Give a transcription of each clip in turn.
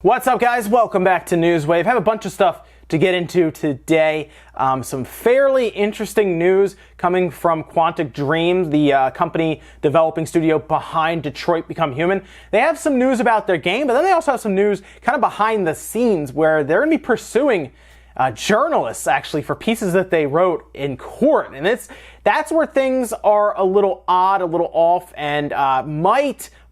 What's up, guys? Welcome back to Newswave. I have a bunch of stuff to get into today. Some fairly interesting news coming from Quantic Dream, the company developing studio behind Detroit Become Human. They have some news about their game, but then they also have some news kind of behind the scenes where they're going to be pursuing journalists, actually, for pieces that they wrote in court. And that's where things are a little odd, a little off, and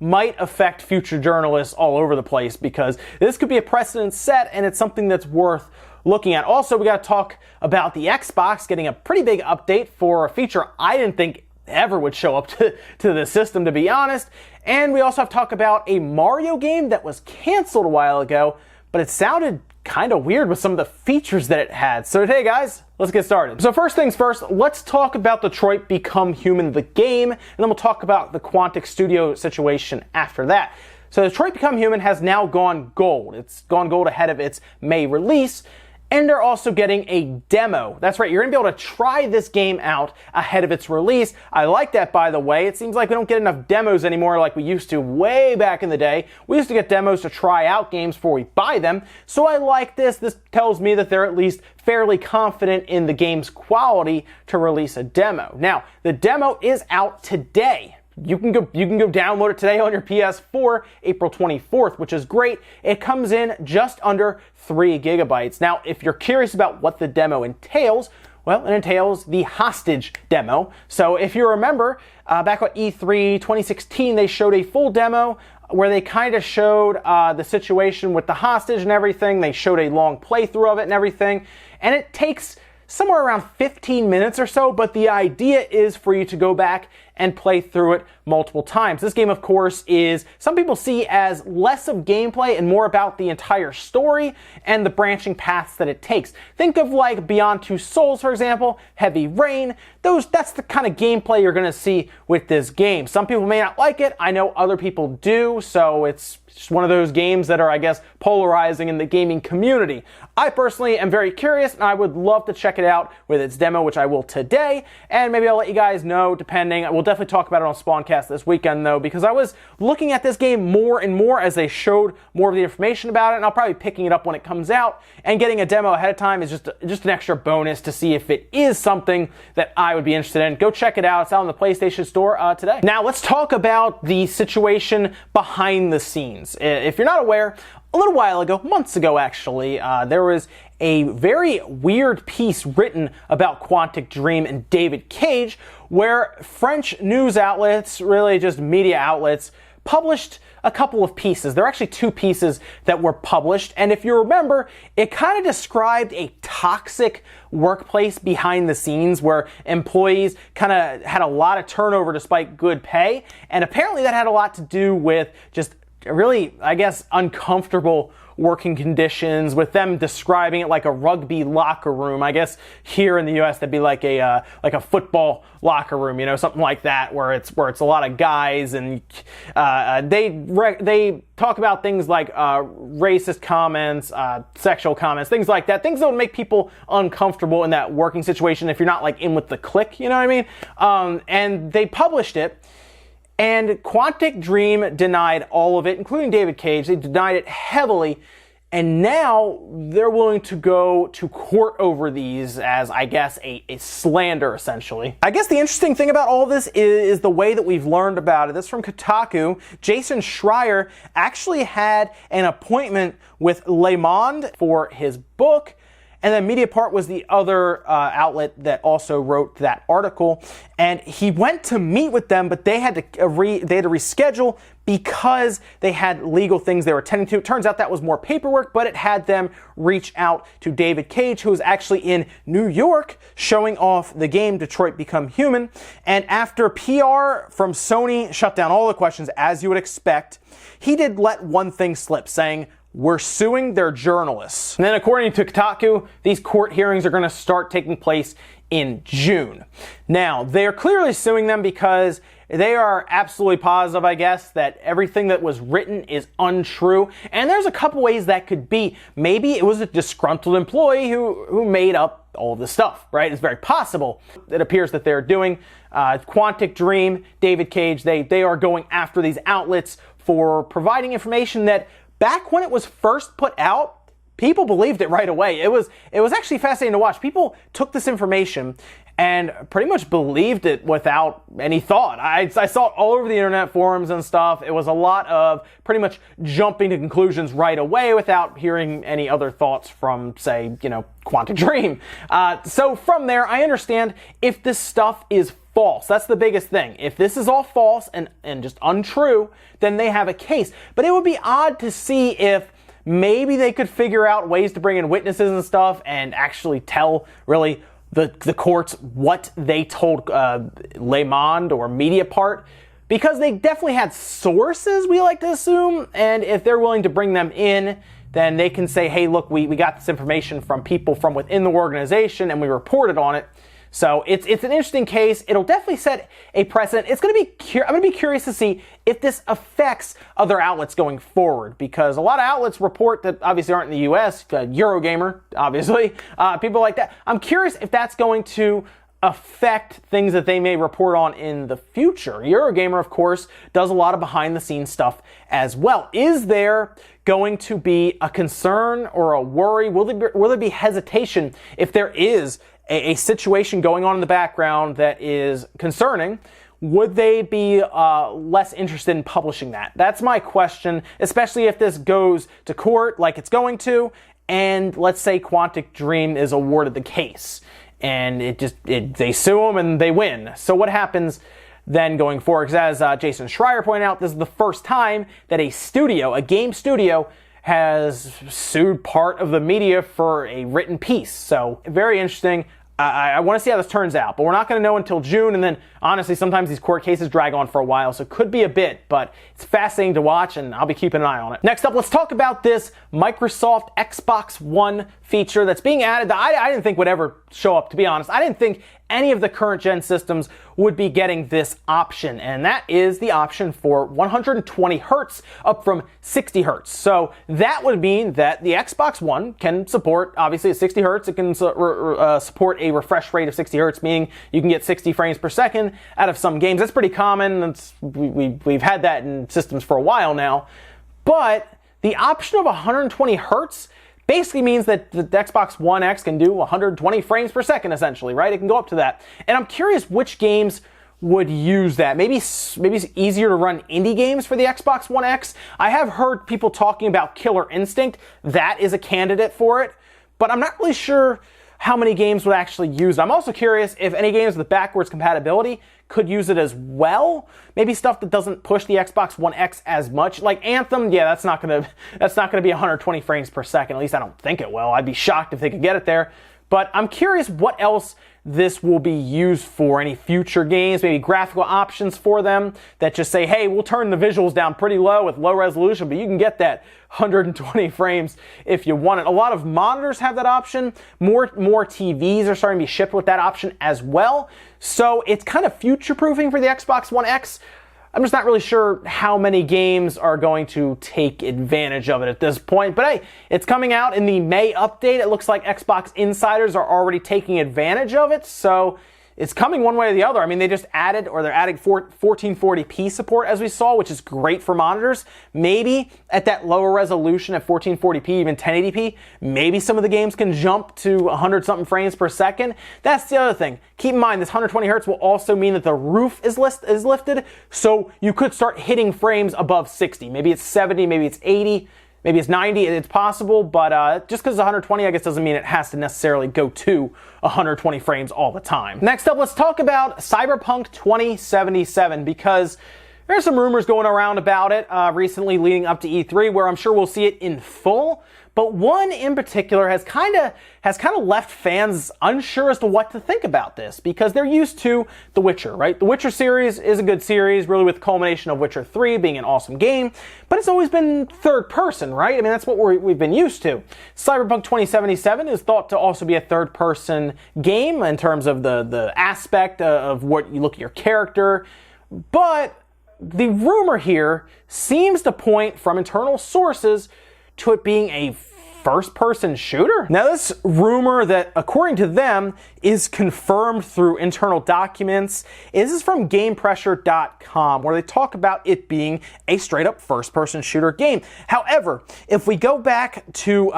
might affect future journalists all over the place, because this could be a precedent set, and it's something that's worth looking at. Also, we got to talk about the Xbox getting a pretty big update for a feature I didn't think ever would show up to the system, to be honest. And we also have to talk about a Mario game that was canceled a while ago, but it sounded kind of weird with some of the features that it had. So today, guys, let's get started. So first things first, let's talk about Detroit Become Human, the game, and then we'll talk about the Quantic Studio situation after that. So Detroit Become Human has now gone gold. It's gone gold ahead of its May release, and they're also getting a demo. That's right, you're gonna be able to try this game out ahead of its release. I like that, by the way. It seems like we don't get enough demos anymore like we used to way back in the day. We used to get demos to try out games before we buy them. So I like this. This tells me that they're at least fairly confident in the game's quality to release a demo. Now, the demo is out today. You can go download it today on your PS4, April 24th, which is great. It comes in just under 3 gigabytes. Now, if you're curious about what the demo entails, well, it entails the hostage demo. So if you remember, back at E3 2016, they showed a full demo where they kind of showed the situation with the hostage and everything. They showed a long playthrough of it and everything. And it takes somewhere around 15 minutes or so, but the idea is for you to go back and play through it multiple times. This game, of course, is some people see as less of gameplay and more about the entire story and the branching paths that it takes. Think of like Beyond Two Souls, for example, Heavy Rain. That's the kind of gameplay you're gonna see with this game. Some people may not like it. I know other people do, so it's just one of those games that are, I guess, polarizing in the gaming community. I personally am very curious, and I would love to check it out with its demo, which I will today, and maybe I'll let you guys know, depending. We'll definitely talk about it on Spawncast this weekend, though, because I was looking at this game more and more as they showed more of the information about it, and I'll probably be picking it up when it comes out, and getting a demo ahead of time is just an extra bonus to see if it is something that I would be interested in. Go check it out. It's out on the PlayStation Store today. Now, let's talk about the situation behind the scenes. If you're not aware, a little while ago, months ago actually, there was a very weird piece written about Quantic Dream and David Cage, where French news outlets, really just media outlets, published a couple of pieces. There are actually 2 pieces that were published, and if you remember, it kind of described a toxic workplace behind the scenes where employees kind of had a lot of turnover despite good pay, and apparently that had a lot to do with just really, I guess, uncomfortable working conditions, with them describing it like a rugby locker room. I guess here in the U.S. that'd be like a football locker room, you know, something like that, where it's a lot of guys, and they talk about things like racist comments, sexual comments, things like that, things that would make people uncomfortable in that working situation if you're not like in with the clique, you know what I mean? And they published it. And Quantic Dream denied all of it, including David Cage. They denied it heavily, and now they're willing to go to court over these as, I guess, a slander, essentially. I guess the interesting thing about all this is the way that we've learned about it. This is from Kotaku. Jason Schreier actually had an appointment with Le Monde for his book, and then Mediapart was the other outlet that also wrote that article. And he went to meet with them, but they had to reschedule because they had legal things they were attending to. It turns out that was more paperwork, but it had them reach out to David Cage, who was actually in New York showing off the game Detroit Become Human. And after PR from Sony shut down all the questions, as you would expect, he did let one thing slip, saying, "We're suing their journalists." And then according to Kotaku, these court hearings are going to start taking place in June. Now, they are clearly suing them because they are absolutely positive, I guess, that everything that was written is untrue. And there's a couple ways that could be. Maybe it was a disgruntled employee who made up all of this stuff, right? It's very possible. It appears that they're doing. Quantic Dream, David Cage, they are going after these outlets for providing information that back when it was first put out, people believed it right away. It was actually fascinating to watch. People took this information and pretty much believed it without any thought. I saw it all over the internet forums and stuff. It was a lot of pretty much jumping to conclusions right away without hearing any other thoughts from, say, Quantic Dream. So from there, I understand if this stuff is false. That's the biggest thing. If this is all false and just untrue, then they have a case. But it would be odd to see if maybe they could figure out ways to bring in witnesses and stuff and actually tell really the courts what they told Le Monde or Mediapart, because they definitely had sources, we like to assume, and if they're willing to bring them in, then they can say, hey, look, we got this information from people from within the organization and we reported on it. So it's an interesting case. It'll definitely set a precedent. I'm going to be curious to see if this affects other outlets going forward, because a lot of outlets report that obviously aren't in the U.S. Eurogamer, obviously, people like that. I'm curious if that's going to affect things that they may report on in the future. Eurogamer, of course, does a lot of behind-the-scenes stuff as well. Is there going to be a concern or a worry? Will there be hesitation if there is a situation going on in the background that is concerning? Would they be less interested in publishing that? That's my question, especially if this goes to court like it's going to, and let's say Quantic Dream is awarded the case, and they sue them and they win. So what happens then going forward? Because as Jason Schreier pointed out, this is the first time that a game studio, has sued part of the media for a written piece. So very interesting. I want to see how this turns out, but we're not going to know until June, and then honestly, sometimes these court cases drag on for a while, so it could be a bit, but it's fascinating to watch, and I'll be keeping an eye on it. Next up, let's talk about this Microsoft Xbox One feature that's being added that I didn't think would ever show up, to be honest. I didn't think any of the current gen systems would be getting this option, and that is the option for 120 hertz up from 60 hertz. So that would mean that the Xbox One can support, obviously, at 60 hertz. It can support a refresh rate of 60 hertz, meaning you can get 60 frames per second out of some games. That's pretty common. We've had that in systems for a while now. But the option of 120 hertz basically means that the Xbox One X can do 120 frames per second, essentially, right? It can go up to that. And I'm curious which games would use that. Maybe it's easier to run indie games for the Xbox One X. I have heard people talking about Killer Instinct. That is a candidate for it, but I'm not really sure how many games would actually use it. I'm also curious if any games with backwards compatibility could use it as well. Maybe stuff that doesn't push the Xbox One X as much, like Anthem. Yeah, that's not gonna be 120 frames per second. At least I don't think it will. I'd be shocked if they could get it there. But I'm curious what else this will be used for. Any future games, maybe graphical options for them that just say, hey, we'll turn the visuals down pretty low with low resolution, but you can get that 120 frames if you want it. A lot of monitors have that option. More TVs are starting to be shipped with that option as well. So it's kind of future-proofing for the Xbox One X. I'm just not really sure how many games are going to take advantage of it at this point. But hey, it's coming out in the May update. It looks like Xbox insiders are already taking advantage of it. So it's coming one way or the other. I mean, they're adding 1440p support, as we saw, which is great for monitors. Maybe at that lower resolution at 1440p, even 1080p, maybe some of the games can jump to 100-something frames per second. That's the other thing. Keep in mind, this 120 hertz will also mean that the roof is lifted, so you could start hitting frames above 60. Maybe it's 70, maybe it's 80. Maybe it's 90, it's possible, but just because it's 120, I guess doesn't mean it has to necessarily go to 120 frames all the time. Next up, let's talk about Cyberpunk 2077, because there's some rumors going around about it recently leading up to E3, where I'm sure we'll see it in full. But one in particular has kind of left fans unsure as to what to think about this, because they're used to The Witcher, right? The Witcher series is a good series, really, with the culmination of Witcher 3 being an awesome game, but it's always been third person, right? I mean, that's what we've been used to. Cyberpunk 2077 is thought to also be a third person game in terms of the aspect of what you look at your character, but the rumor here seems to point from internal sources to it being a first-person shooter? Now, this rumor that, according to them, is confirmed through internal documents. This is from GamePressure.com, where they talk about it being a straight-up first-person shooter game. However, if we go back to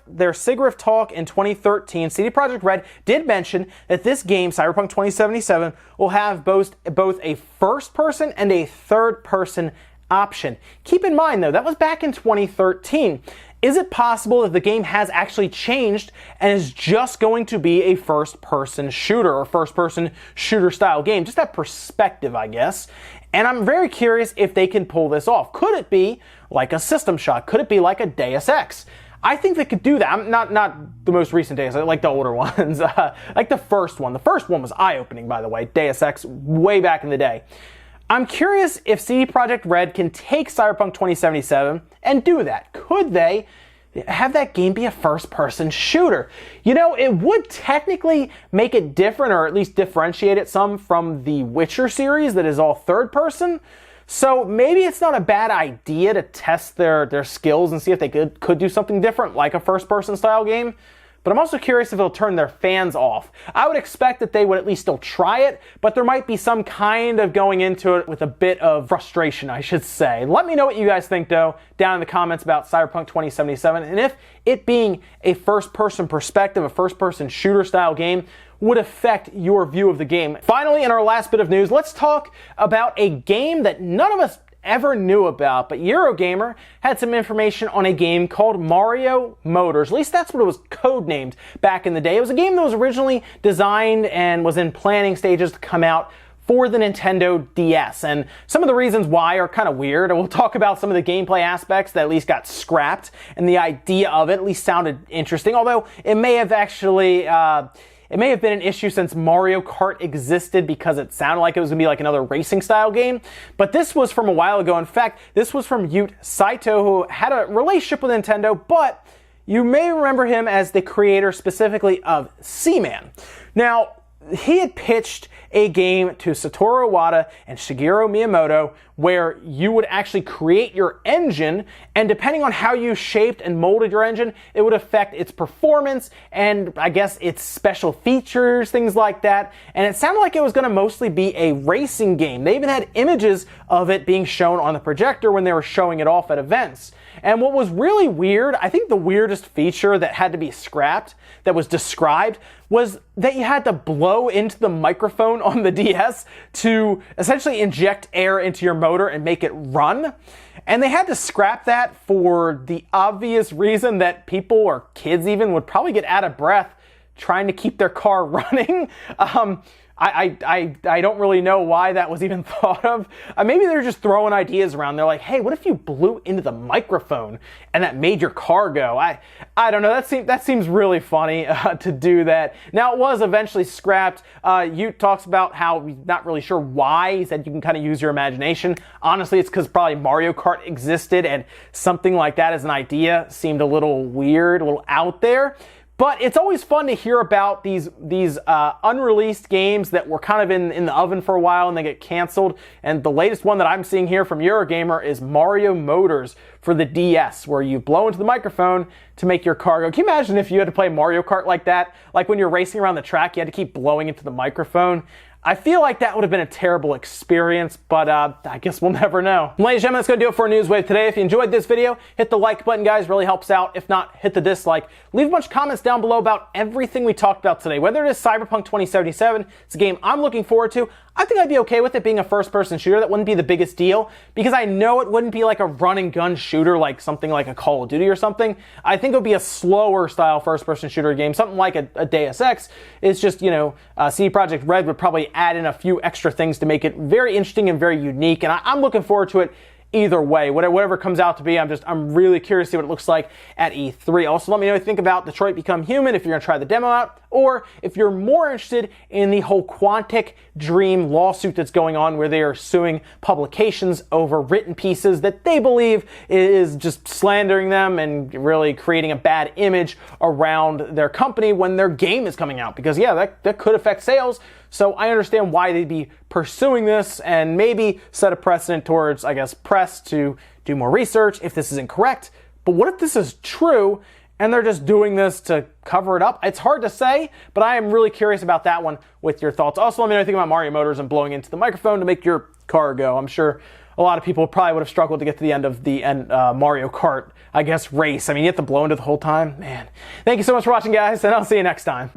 their SIGGRAPH talk in 2013, CD Projekt Red did mention that this game, Cyberpunk 2077, will have both a first-person and a third-person option. Keep in mind, though, that was back in 2013. Is it possible that the game has actually changed and is just going to be a first-person shooter or first-person shooter-style game? Just that perspective, I guess. And I'm very curious if they can pull this off. Could it be like a System Shock? Could it be like a Deus Ex? I think they could do that. I'm not the most recent Deus Ex, like the older ones. Like the first one. The first one was eye-opening, by the way. Deus Ex, way back in the day. I'm curious if CD Projekt Red can take Cyberpunk 2077 and do that. Could they have that game be a first-person shooter? You know, it would technically make it different, or at least differentiate it some from the Witcher series that is all third-person. So maybe it's not a bad idea to test their skills and see if they could do something different, like a first-person style game. But I'm also curious if it'll turn their fans off. I would expect that they would at least still try it, but there might be some kind of going into it with a bit of frustration, I should say. Let me know what you guys think, though, down in the comments about Cyberpunk 2077, and if it being a first-person perspective, a first-person shooter-style game, would affect your view of the game. Finally, in our last bit of news, let's talk about a game that none of us ever knew about, but Eurogamer had some information on a game called Mairo Motors. At least that's what it was codenamed back in the day. It was a game that was originally designed and was in planning stages to come out for the Nintendo DS. And some of the reasons why are kind of weird. We'll talk about some of the gameplay aspects that at least got scrapped, and the idea of it at least sounded interesting, although it may have actually it may have been an issue since Mario Kart existed, because it sounded like it was going to be like another racing style game. But this was from a while ago. In fact, this was from Yuta Saito, who had a relationship with Nintendo, but you may remember him as the creator specifically of Seaman. Now, he had pitched a game to Satoru Iwata and Shigeru Miyamoto where you would actually create your engine, and depending on how you shaped and molded your engine, it would affect its performance and, I guess, its special features, things like that. And it sounded like it was going to mostly be a racing game. They even had images of it being shown on the projector when they were showing it off at events. And what was really weird, I think the weirdest feature that had to be scrapped, that was described, was that you had to blow into the microphone on the DS to essentially inject air into your motor and make it run. And they had to scrap that for the obvious reason that people, or kids even, would probably get out of breath trying to keep their car running. I don't really know why that was even thought of. Maybe they're just throwing ideas around. They're like, hey, what if you blew into the microphone and that made your car go? I don't know. That seems really funny to do that. Now, it was eventually scrapped. Ute talks about how he's not really sure why. He said you can kind of use your imagination. Honestly, it's because probably Mario Kart existed and something like that as an idea seemed a little weird, a little out there. But it's always fun to hear about these unreleased games that were kind of in the oven for a while and they get canceled. And the latest one that I'm seeing here from Eurogamer is Mairo Motors for the DS, where you blow into the microphone to make your car go. Can you imagine if you had to play Mario Kart like that? Like when you're racing around the track, you had to keep blowing into the microphone. I feel like that would have been a terrible experience, but I guess we'll never know. Ladies and gentlemen, that's going to do it for News Wave today. If you enjoyed this video, hit the like button, guys. Really helps out. If not, hit the dislike. Leave a bunch of comments down below about everything we talked about today. Whether it is Cyberpunk 2077, it's a game I'm looking forward to. I think I'd be okay with it being a first-person shooter. That wouldn't be the biggest deal, because I know it wouldn't be like a run-and-gun shooter like something like a Call of Duty or something. I think it would be a slower style first-person shooter game, something like a Deus Ex. It's just, you know, CD Projekt Red would probably add in a few extra things to make it very interesting and very unique, and I'm looking forward to it either way. Whatever it comes out to be, I'm really curious to see what it looks like at E3. Also, let me know what you think about Detroit Become Human, if you're going to try the demo out, or if you're more interested in the whole Quantic Dream lawsuit that's going on, where they are suing publications over written pieces that they believe is just slandering them and really creating a bad image around their company when their game is coming out. Because, yeah, that could affect sales. So I understand why they'd be pursuing this, and maybe set a precedent towards, I guess, press to do more research if this is incorrect. But what if this is true and they're just doing this to cover it up? It's hard to say, but I am really curious about that one with your thoughts. Also, let me know anything about Mairo Motors and blowing into the microphone to make your car go. I'm sure a lot of people probably would have struggled to get to the end of the Mario Kart, I guess, race. I mean, you have to blow into the whole time. Man. Thank you so much for watching, guys, and I'll see you next time.